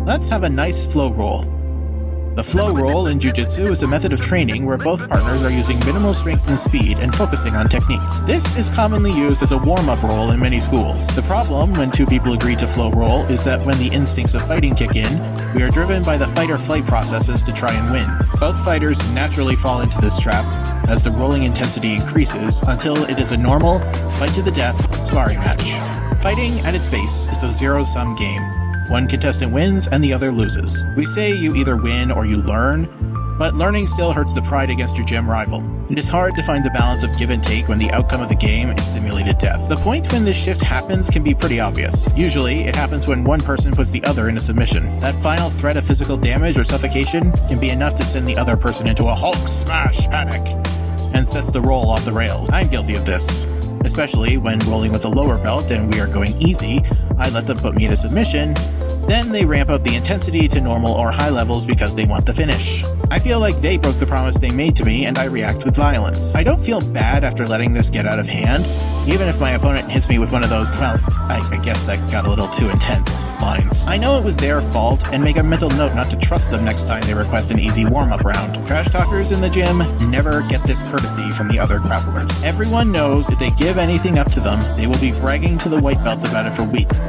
Let's have a nice flow roll. The flow roll in jiu-jitsu is a method of training where both partners are using minimal strength and speed and focusing on technique. This is commonly used as a warm-up roll in many schools. The problem when two people agree to flow roll is that when the instincts of fighting kick in, we are driven by the fight-or-flight processes to try and win. Both fighters naturally fall into this trap as the rolling intensity increases until it is a normal, fight-to-the-death sparring match. Fighting at its base is a zero-sum game. One contestant wins and the other loses. We say you either win or you learn, but learning still hurts the pride against your gym rival. It is hard to find the balance of give and take when the outcome of the game is simulated death. The point when this shift happens can be pretty obvious. Usually, it happens when one person puts the other in a submission. That final threat of physical damage or suffocation can be enough to send the other person into a Hulk smash panic and sets the roll off the rails. I'm guilty of this. Especially when rolling with a lower belt and we are going easy, I let them put me in a submission, then they ramp up the intensity to normal or high levels because they want the finish. I feel like they broke the promise they made to me and I react with violence. I don't feel bad after letting this get out of hand, even if my opponent hits me with one of those, well, I guess that got a little too intense lines. I know it was their fault and make a mental note not to trust them next time they request an easy warm-up round. Trash talkers in the gym never get this courtesy from the other grapplers. Everyone knows if they give anything up to them, they will be bragging to the white belts about it for weeks.